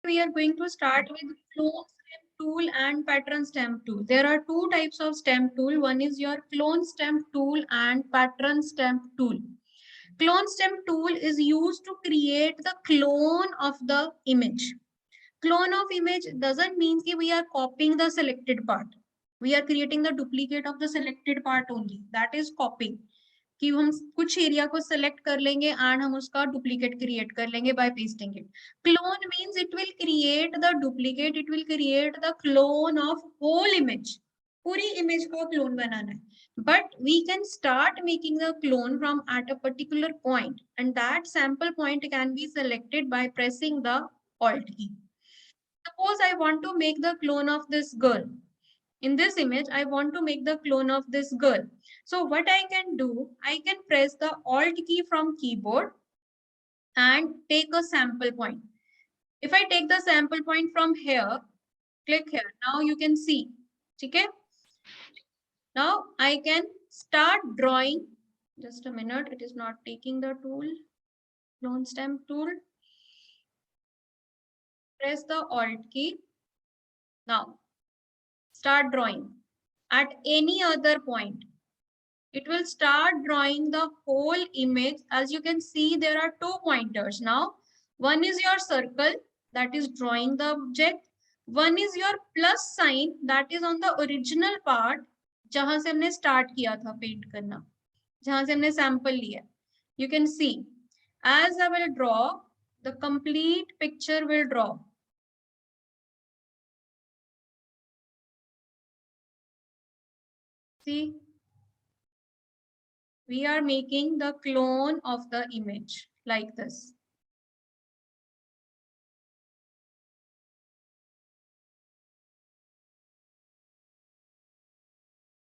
we are going to start with clone stamp tool and pattern stamp tool. There are two types of stamp tool. One is your clone stamp tool and pattern stamp tool. Clone stamp tool is used to create the clone of the image. Clone of image doesn't mean that we are copying the selected part. We are creating the duplicate of the selected part only. That is copying. कि हम कुछ area को select कर लेंगे and हम उसका duplicate create कर लेंगे by pasting it. Clone means it will create the duplicate, it will create the clone of whole image. पूरी इमेज का क्लोन बनाना है. But we can start making the clone from at a particular point, and that sample point can be selected by pressing the Alt key. Suppose I want to make the clone of this girl. In this image, I want to make the clone of this girl. So what I can do, I can press the Alt key from keyboard and take a sample point. If I take the sample point from here, click here. Now you can see. Okay? Now I can start drawing. Just a minute, it is not taking the tool. Clone stamp tool. Press the Alt key. Now start drawing. At any other point, it will start drawing the whole image. As you can see, there are two pointers. Now, one is your circle that is drawing the object. One is your plus sign that is on the original part, जहां से हमने start किया था paint करना, जहां से हमने sample लिया. You can see, as I will draw, the complete picture will draw. See, we are making the clone of the image like this.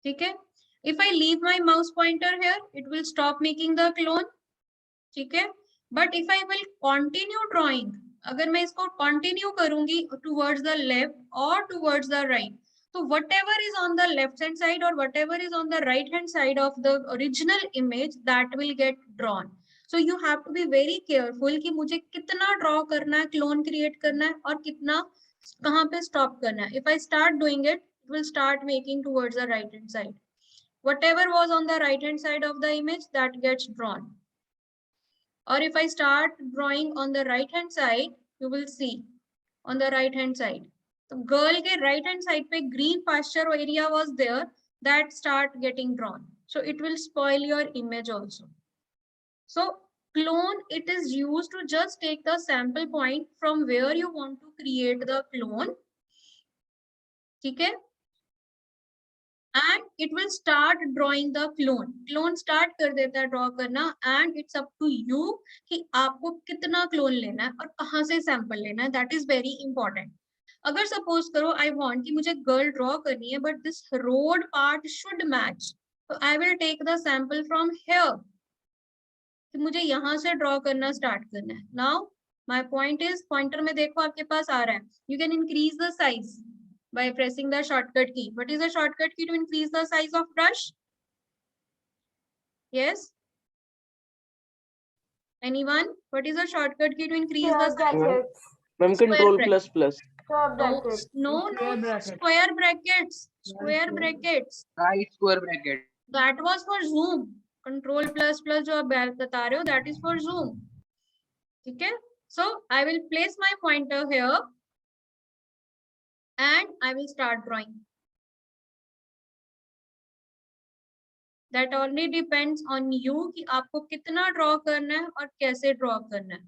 Okay? If I leave my mouse pointer here, it will stop making the clone. Okay? But if I will continue drawing, अगर मैं इसको continue करूंगी towards the left or towards the right, so whatever is on the left hand side or whatever is on the right hand side of the original image, that will get drawn. So you have to be very careful कि मुझे कितना draw करना है, clone create करना है और कितना कहाँ पे stop करना है. If I start doing it, it will start making towards the right hand side. Whatever was on the right hand side of the image, that gets drawn. Or if I start drawing on the right hand side, you will see on the right hand side. So girl ke right hand side pe green pasture area was there, that start getting drawn. So it will spoil your image also. So clone, it is used to just take the sample point from where you want to create the clone. Okay? And it will start drawing the clone. Clone start कर देता है draw करना, and it's up to you कि आपको कितना clone लेना है और कहाँ से sample लेना है. That is very important. अगर suppose करो I want कि मुझे girl draw करनी है, but this road part should match, so I will take the sample from here. कि मुझे यहाँ से draw करना start करना है. Now my point is, pointer में देखो आपके पास आ रहा है. You can increase the size by pressing the shortcut key. What is the shortcut key to increase the size of brush? Yes? Anyone? What is the shortcut key to increase the size? Brackets. Ma'am, control plus plus. Square No, brackets. no, square brackets. Square brackets. Right square bracket. That was for zoom. Control plus plus जो आप बता रहे हो, that is for zoom. Okay? So I will place my pointer here and I will start drawing. That only depends on you कि आपको कितना draw करना है और कैसे draw करना है.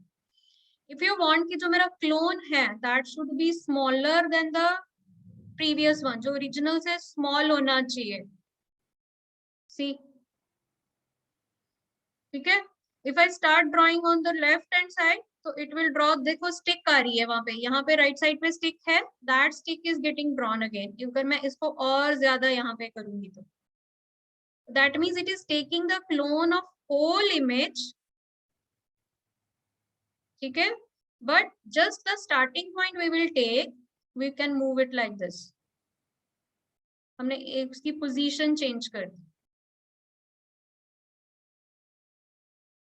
If you want कि जो मेरा clone है, that should be smaller than the previous one, जो original से small होना चाहिए. See, ठीक है? If I start drawing on the left hand side, so it will draw. देखो stick आ रही है वहाँ पे. यहाँ पे right side पे stick है. That stick is getting drawn again. अगर मैं इसको और ज्यादा यहाँ पे करूँगी तो. That means it is taking the clone of whole image. Okay, but just the starting point we will take, we can move it like this. हमने इसकी position change कर दी.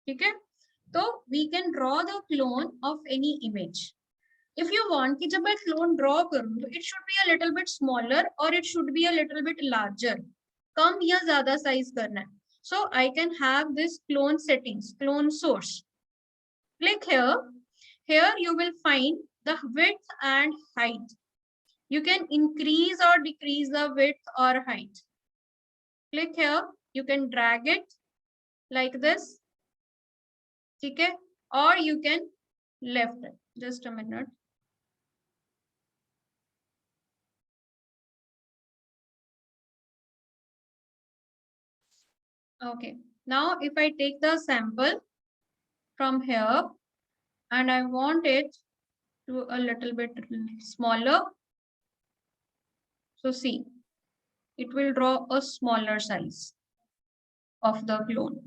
ठीक है? तो we can draw the clone of any image. if you want कि जब मैं clone draw करूँ तो it should be a little bit smaller or it should be a little bit larger. कम या ज़्यादा size करना है. So I can have this clone settings, clone source. Click here. Here you will find the width and height. You can increase or decrease the width or height. Click here. You can drag it like this. ठीक है? Or you can left it. Just a minute. Okay. Now if I take the sample from here and I want it to a little bit smaller. So see, it will draw a smaller size of the clone.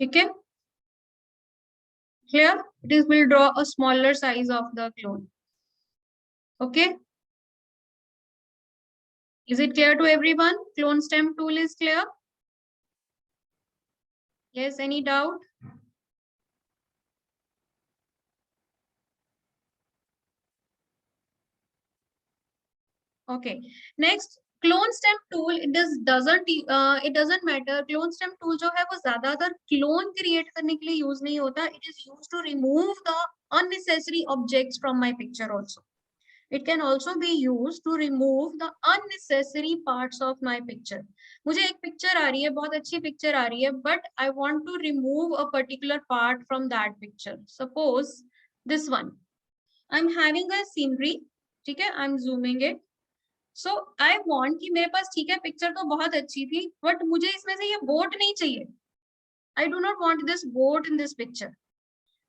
Okay? Here, it will draw a smaller size of the clone. Okay? Is it clear to everyone? Clone stem tool is clear? Yes, any doubt? Okay. Next, clone stem tool, it doesn't matter. Clone stem tool जो है वो ज़्यादातर clone create करने के लिए use नहीं होता. It is used to remove the unnecessary objects from my picture also. It can also be used to remove the unnecessary parts of my picture. मुझे एक picture आ रही है, बहुत अच्छी picture आ रही है, but I want to remove a particular part from that picture. Suppose this one. I'm having a scenery. ठीक है? I'm zooming it. So I want कि मेरे पास ठीक है picture तो बहुत अच्छी थी, but मुझे इसमें से ये boat नहीं चाहिए. I do not want this boat in this picture.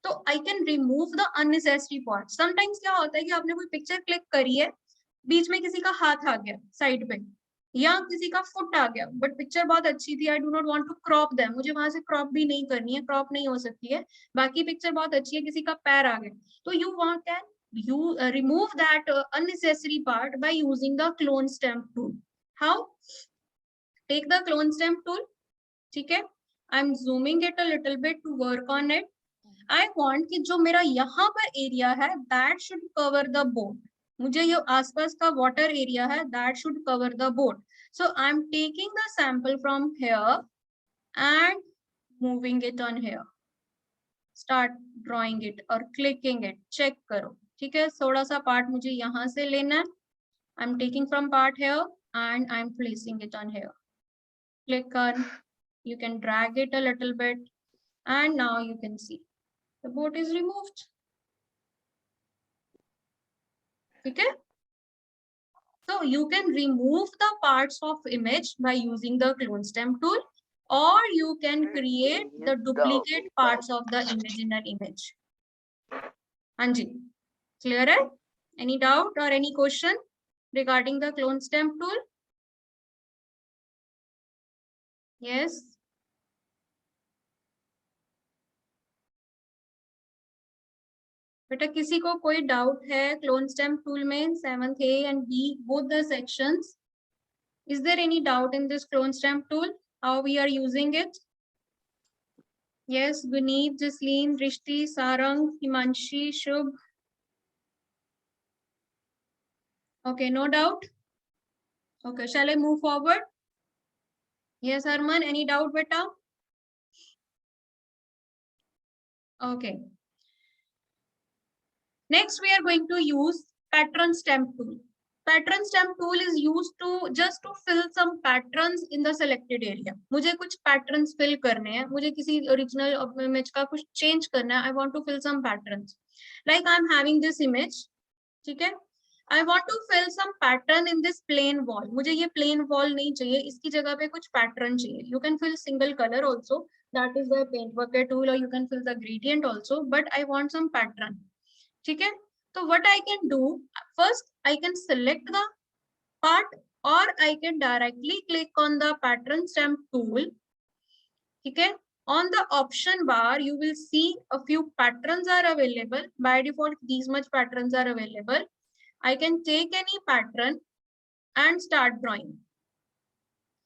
तो I can remove the unnecessary parts. Sometimes क्या होता है कि आपने कोई picture click करी है, बीच में किसी का हाथ आ गया side पे, या किसी का foot आ गया, but picture बहुत अच्छी थी. I do not want to crop them. मुझे वहां से crop भी नहीं करनी है, crop नहीं हो सकती है. बाकी picture बहुत अच्छी है, किसी का पैर आ गया. तो you remove that unnecessary part by using the clone stamp tool. How? Take the clone stamp tool. ठीक है? I'm zooming it a little bit to work on it. I want कि जो मेरा यहाँ पर area है, that should cover the boat. मुझे ये आसपास का water area है, that should cover the boat. So I'm taking the sample from here and moving it on here. Start drawing it or clicking it. Check करो. ठीक है? थोड़ा सा part मुझे यहाँ से लेना है. I'm taking from part here and I'm placing it on here. Click on. You can drag it a little bit, and now you can see the boat is removed. Okay? So you can remove the parts of image by using the clone stamp tool, or you can create the duplicate parts of the image in an image. Anji, clear it? Any doubt or any question regarding the clone stamp tool? Yes. बेटा किसी को कोई doubt है clone stamp tool में 7th A and B both the sections? Is there any doubt in this clone stamp tool? How we are using it? Yes, Guneet, Jasleen, Rishti, Sarang, Himanshi, Shubh. Okay, no doubt. Okay, shall I move forward? Yes, Arman, any doubt, beta? Okay. Next, we are going to use pattern stamp tool. Pattern stamp tool is used to just to fill some patterns in the selected area. मुझे कुछ patterns fill करने हैं, मुझे किसी original image का कुछ change करना है. I want to fill some patterns. Like I'm having this image, ठीक है? I want to fill some pattern in this plain wall. मुझे ये plain wall नहीं चाहिए, इसकी जगह पे कुछ pattern चाहिए. You can fill single color also. That is the paint bucket tool, or you can fill the gradient also. But I want some pattern. ठीक है? So what I can do, first I can select the part, or I can directly click on the pattern stamp tool. ठीक है? On the option bar, you will see a few patterns are available. By default, these much patterns are available. I can take any pattern and start drawing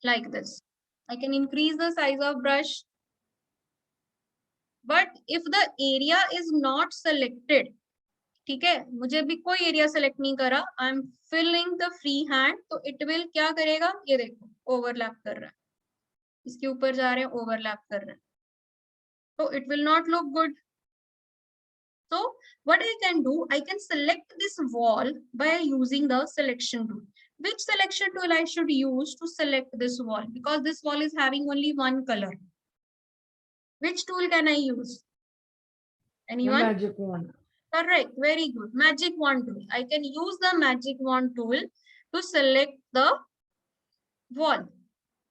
like this. I can increase the size of brush. if the area is not selected, ठीक है, मुझे अभी कोई area select नहीं करा, I am filling the free hand, तो it will क्या करेगा, ये देखो ओवरलैप कर रहा है, इसके ऊपर जा रहे हैं, ओवरलैप कर रहे हैं, तो it will not look good. So what I can do, I can select this wall by using the selection tool. Which selection tool I should use to select this wall? Because this wall is having only one color. Which tool can I use? Anyone? Magic wand. Correct. Very good. Magic wand tool. I can use the magic wand tool to select the wall.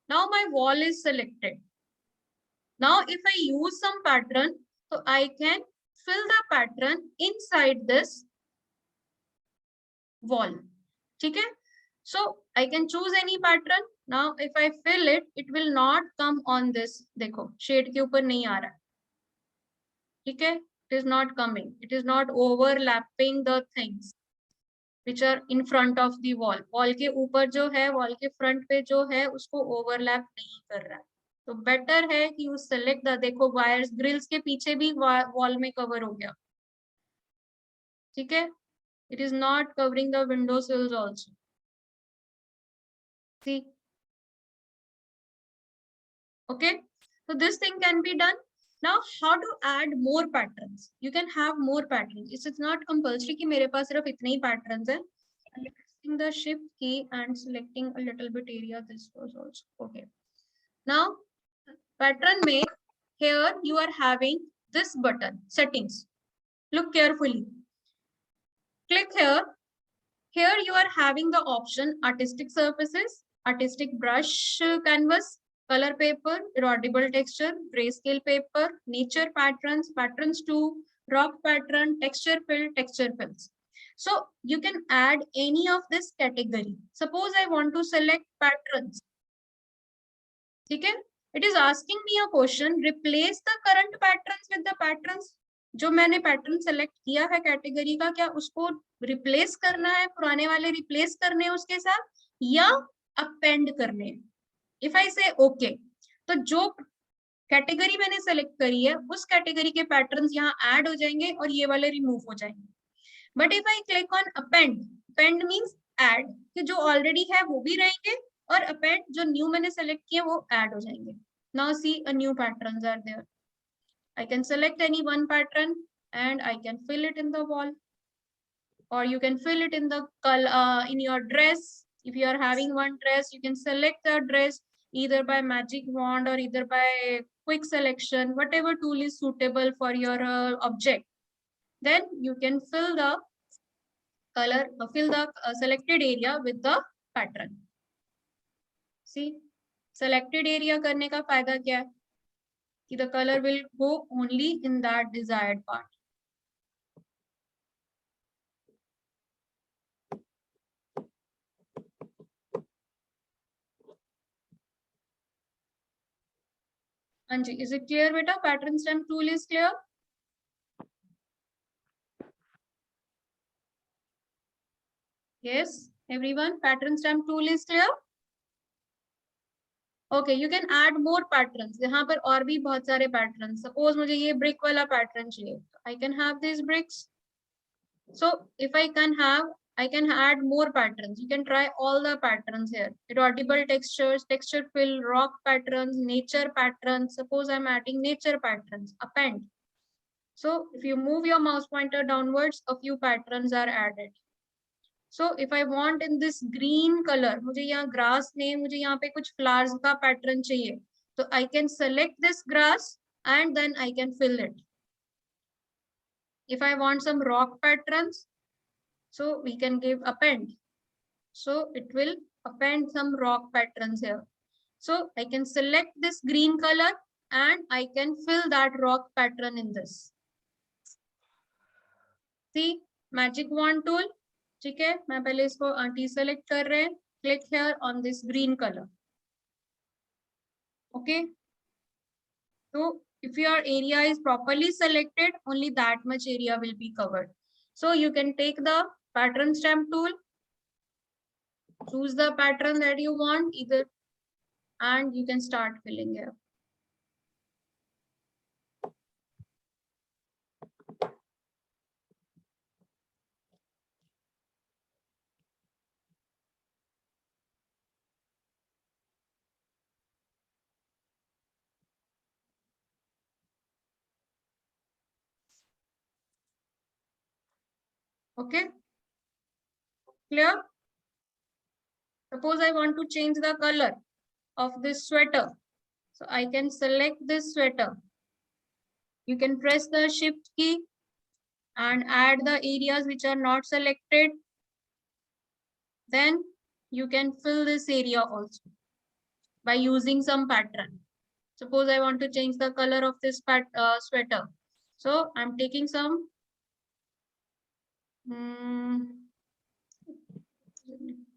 Now my wall is selected. Now if I use some pattern, so I can fill the pattern inside this wall. Okay, so I can choose any pattern. Now if I fill it, it will not come on this. देखो shade के ऊपर नहीं आ रहा है. ठीक है, it is not coming. It is not overlapping the things which are in front of the wall. Wall के ऊपर जो है, wall के front पे जो है, उसको overlap नहीं कर रहा है. तो better है कि you select the, देखो wires, grills के पीछे भी wall में cover हो गया. ठीक है, it is not covering the window sills also. See, okay, so this thing can be done. Now how to add more patterns? You can have more patterns. It's not compulsory कि मेरे पास सिर्फ इतने ही patterns हैं. Pressing the shift key and selecting a little bit area, this was also okay. Now pattern में, here you are having this button, settings. Look carefully. Click here. Here you are having the option artistic surfaces, artistic brush canvas, color paper, erodible texture, grayscale paper, nature patterns, patterns 2, rock pattern, texture fill, texture fills. So you can add any of this category. Suppose I want to select patterns. Okay? It is asking me a question, replace the current patterns with the patterns. जो मैंने pattern select किया है category का, क्या उसको replace करना है, पुराने वाले रिप्लेस करने हैं उसके साथ, या अपेंड करने हैं. इफ आई से ओके, तो जो कैटेगरी मैंने सेलेक्ट करी है उस कैटेगरी के पैटर्न्स यहाँ ऐड हो जाएंगे और ये वाले रिमूव हो जाएंगे. But if I click on append, append means add, कि जो ऑलरेडी है वो भी रहेंगे और अपेंड जो न्यू मैंने सेलेक्ट किया वो ऐड हो जाएंगे. Now see a new patterns are there. I can select any one pattern and I can fill it in the wall, or you can fill it in the color in your dress. If you are having one dress, you can select the dress either by magic wand or either by quick selection, whatever tool is suitable for your object. Then you can fill the color, fill the selected area with the pattern. See, selected area करने का फायदा क्या है? The color will go only in that desired part. Anji, is it clear, beta? Pattern stamp tool is clear? Yes, everyone, pattern stamp tool is clear? Okay, you can add more patterns. यहाँ पर और भी बहुत सारे patterns. Suppose मुझे ये brick वाला pattern चाहिए. I can have these bricks. So if I can add more patterns. You can try all the patterns here. Erodible textures, texture fill, rock patterns, nature patterns. Suppose I'm adding nature patterns. Append. So if you move your mouse pointer downwards, a few patterns are added. So if I want in this green color, मुझे यहाँ grass में मुझे यहाँ पे कुछ flowers का pattern चाहिए, तो I can select this grass and then I can fill it. If I want some rock patterns, so we can give append. So it will append some rock patterns here. So I can select this green color and I can fill that rock pattern in this. See, magic wand tool. ठीक है, मैं पहले इसको T select कर रहे हैं. Click here on this green color. Okay. So if your area is properly selected, only that much area will be covered. So you can take the pattern stamp tool, choose the pattern that you want either, and you can start filling here. Okay, clear? Suppose I want to change the color of this sweater, so I can select this sweater. You can press the shift key and add the areas which are not selected. Then you can fill this area also by using some pattern. Suppose I want to change the color of this sweater. So I'm taking some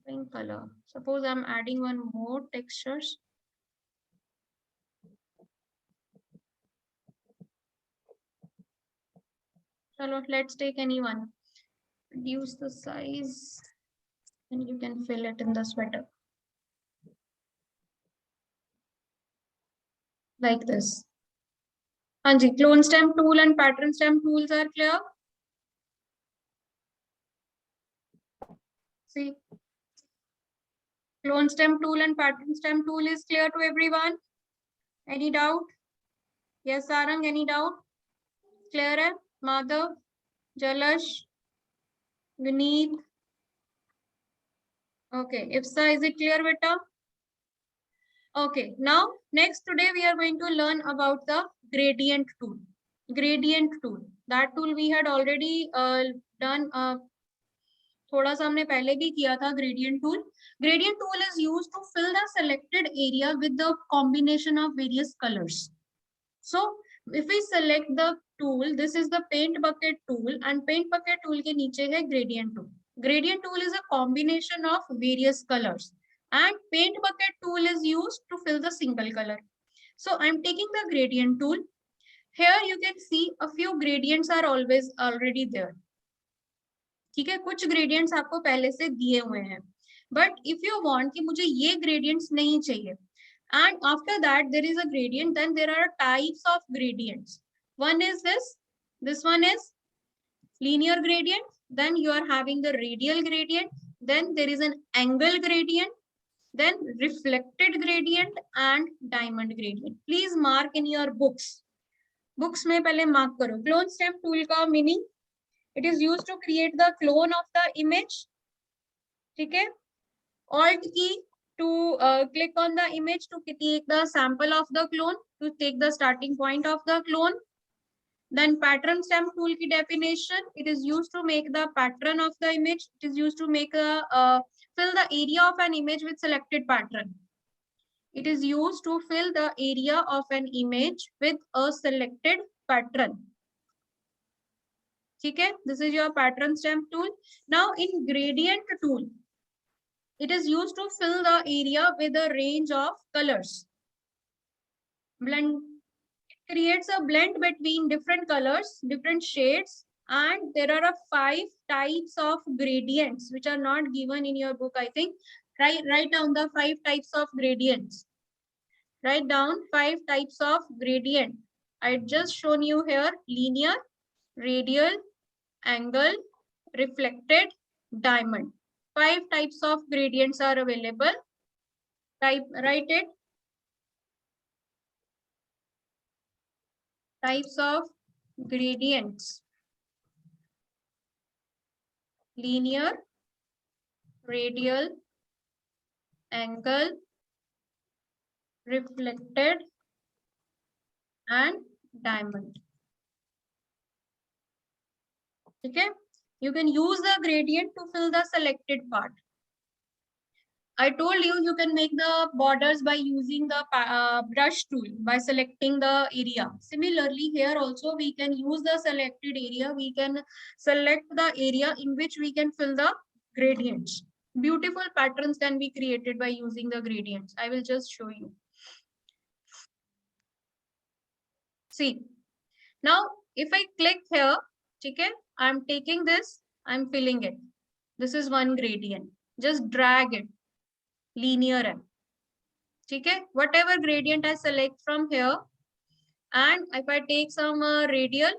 pink color. Suppose I'm adding one more textures. Chalo, let's take any one. Reduce the size and you can fill it in the sweater. Like this. Anji, clone stamp tool and pattern stamp tools are clear? See, clone stamp tool and pattern stamp tool is clear to everyone? Any doubt? Yes, Sarang, any doubt? Clear hai? Madhav, Jalash, Vineet. Okay, Ifsa, is it clear, beta? Okay, now next today we are going to learn about the gradient tool. Gradient tool. That tool we had already done. थोड़ा सा हमने पहले भी किया था gradient tool. Gradient tool is used to fill the selected area with the combination of various colors. So if we select the tool, this is the paint bucket tool and paint bucket tool के नीचे है gradient tool. Gradient tool is a combination of various colors and paint bucket tool is used to fill the single color. So I'm taking the gradient tool. Here you can see a few gradients are always already there. ठीक है, कुछ gradients आपको पहले से दिए हुए हैं, but if you want कि मुझे ये ग्रेडियंट्स नहीं चाहिए, and after that there is a gradient, then there are types of gradients. One is this one is linear gradient, then you are having the radial gradient, then there is an angle gradient, then reflected gradient and diamond gradient. Please mark in your books में पहले mark करो. Clone stamp tool का meaning, it is used to create the clone of the image. ठीक है, Alt key to click on the image to take the sample of the clone, to take the starting point of the clone. Then pattern stamp tool ki definition, it is used to make the pattern of the image. It is used to make a fill the area of an image with selected pattern. It is used to fill the area of an image with a selected pattern. Okay, this is your pattern stamp tool. Now in gradient tool, it is used to fill the area with a range of colors. Blend, it creates a blend between different colors, different shades, and there are 5 types of gradients which are not given in your book. I think write down the 5 types of gradients. Write down 5 types of gradient. I just shown you here: linear, radial, angle, reflected, diamond. 5 types of gradients are available. Write it. Types of gradients: linear, radial, angle, reflected, and diamond. Okay, you can use the gradient to fill the selected part. I told you you can make the borders by using the brush tool by selecting the area. Similarly, here also we can use the selected area. We can select the area in which we can fill the gradients. Beautiful patterns can be created by using the gradients. I will just show you. See, now if I click here, okay, I'm taking this, I'm filling it. This is one gradient. Just drag it. Linear है, ठीक है, whatever gradient I select from here, and if I take some radial,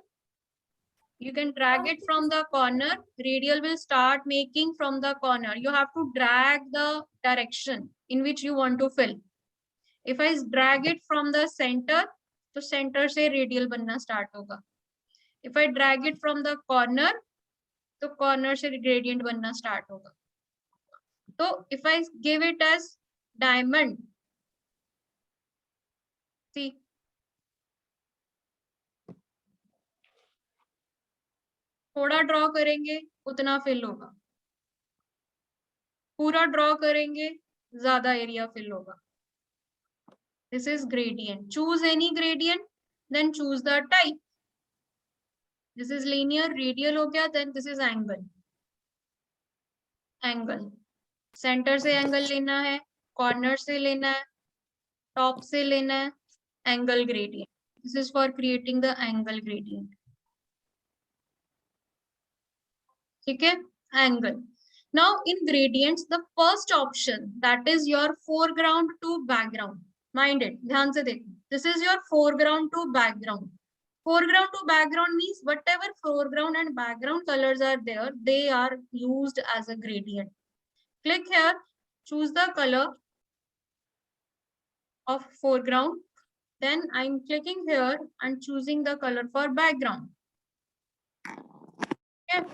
you can drag it from the corner. Radial will start making from the corner. You have to drag the direction in which you want to fill. If I drag it from the center, तो center से radial बनना start होगा. If I drag it from the corner, तो corner से gradient बनना start होगा. तो if I give it as diamond, सी थोड़ा ड्रॉ करेंगे उतना फिल होगा, पूरा ड्रॉ करेंगे ज्यादा एरिया फिल होगा. This is gradient. Choose any gradient, then choose the type. This is linear, radial हो गया, then this is angle. Angle. Center से angle लेना है, corner से लेना है, top से लेना है, angle gradient. This is for creating the angle gradient. ठीक है? Angle. Now in gradients, the first option, that is your foreground to background. Mind it. ध्यान से देखो. This is your foreground to background. Foreground to background means whatever foreground and background colors are there, they are used as a gradient. Click here, choose the color of foreground. Then I'm clicking here and choosing the color for background. Okay.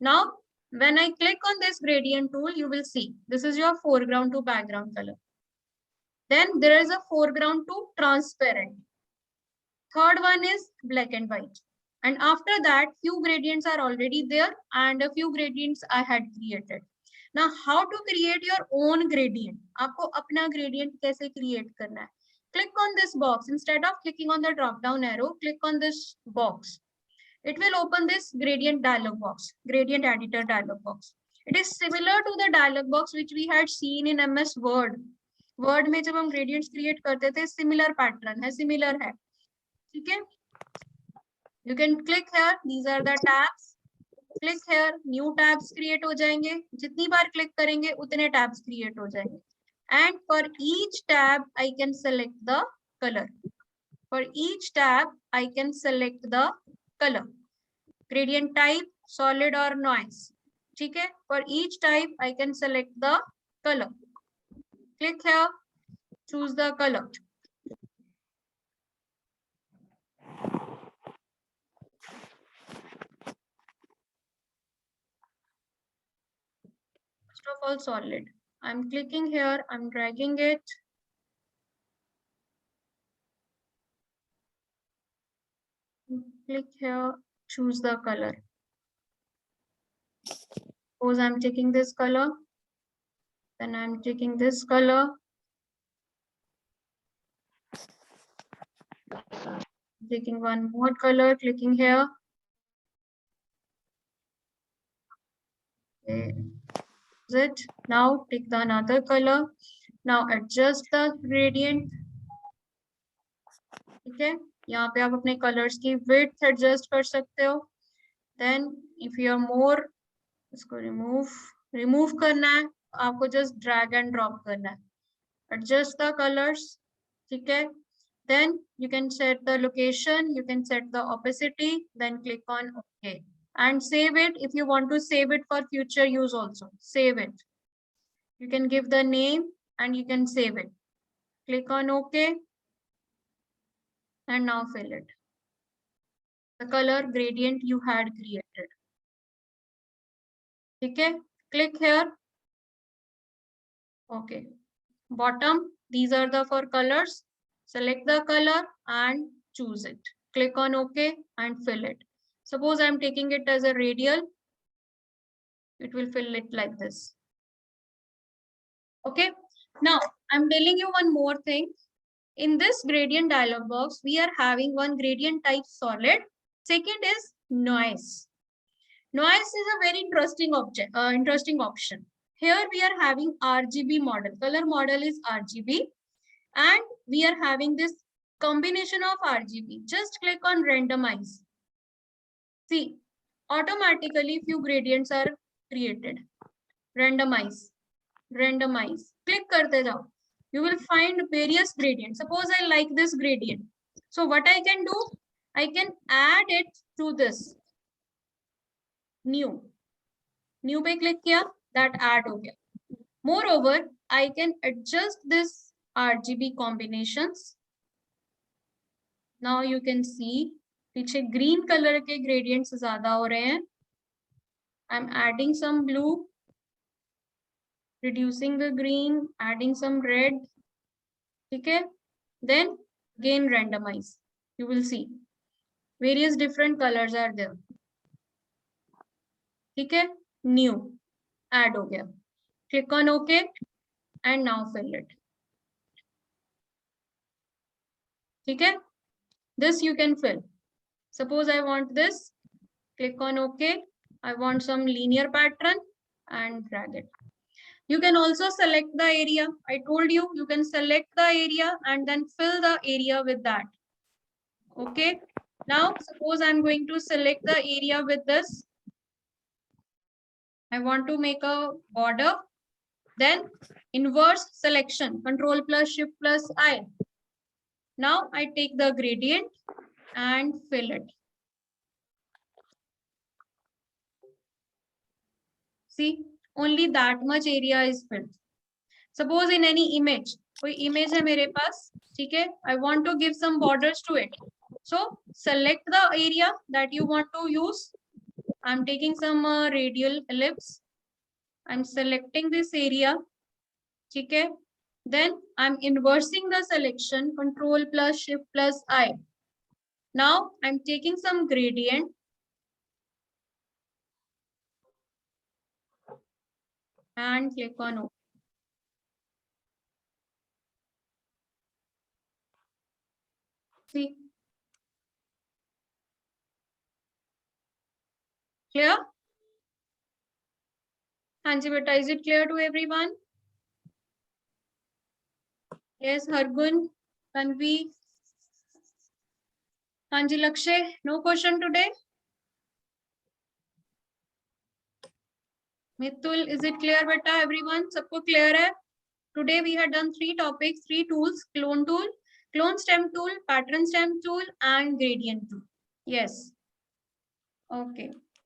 Now, when I click on this gradient tool, you will see this is your foreground to background color. Then there is a foreground to transparent. Third one is black and white. And after that, few gradients are already there and a few gradients I had created. Now, how to create your own gradient? आपको अपना gradient कैसे create करना है? Click on this box. Instead of clicking on the drop down arrow, click on this box. It will open this gradient dialog box, gradient editor dialog box. It is similar to the dialog box which we had seen in MS Word. Word में जब हम gradients create करते थे, similar pattern है, similar है. ठीक है? You can click here. These are the tabs. Click here. New tabs create हो जाएंगे. जितनी बार click करेंगे उतने tabs create हो जाएंगे. And for each tab, I can select the color. For each tab, I can select the color. Gradient type, solid or noise. ठीक है? For each type, I can select the color. Click here. Choose the color. First of all, solid. I'm clicking here, I'm dragging it. Click here, choose the color. Suppose I'm taking this color, then I'm taking this color. Taking one more color, clicking here. Okay. It. Now take the another color. Now adjust the gradient. ठीक है? यहाँ पे आप अपने colors की width adjust कर सकते हो. Then if you are more, इसको remove करना है, आपको just drag and drop करना है. Adjust the colors. ठीक है? Then you can set the location, you can set the opacity, then click on OK. And save it if you want to save it for future use also. Save it. You can give the name and you can save it. Click on OK. And now fill it. The color gradient you had created. Okay, click here. Okay. Bottom, these are the four colors. Select the color and choose it. Click on OK and fill it. Suppose I'm taking it as a radial. It will fill it like this. Okay. Now, I'm telling you one more thing. In this gradient dialog box, we are having one gradient type solid. Second is noise. Noise is a very interesting option. Here we are having RGB model. Color model is RGB. And we are having this combination of RGB. Just click on randomize. See, automatically few gradients are created. Randomize. Randomize. Click karte jao. You will find various gradients. Suppose I like this gradient. So what I can do? I can add it to this. New. New पे click किया, that add हो गया. Moreover, I can adjust this RGB combinations. Now you can see पीछे green color के gradients ज़्यादा हो रहे हैं. I'm adding some blue, reducing the green, adding some red. Okay, then again randomize. You will see various different colors are there. Okay, new add हो गया. Click on OK and now fill it. Okay, this you can fill. Suppose I want this. Click on OK. I want some linear pattern and drag it. You can also select the area. I told you, you can select the area and then fill the area with that. Okay. Now, suppose I'm going to select the area with this. I want to make a border. Then inverse selection, Control plus Shift plus I. Now I take the gradient and fill it. See, only that much area is filled. Suppose in any image, कोई image है मेरे पास, ठीक है? I want to give some borders to it. So select the area that you want to use. I'm taking some radial ellipse. I'm selecting this area. Okay. Then I'm inversing the selection, Control plus Shift plus I. Now I'm taking some gradient. And click on OK. See. Clear? Hanji beta, is it clear to everyone? Yes, Hargun, Tanvi, Hanji Lakshay, no question today? Mithul, is it clear beta, everyone? Sabko clear hai? Today we had done 3 topics, 3 tools, clone tool, clone stem tool, pattern stem tool, and gradient tool. Yes. Okay.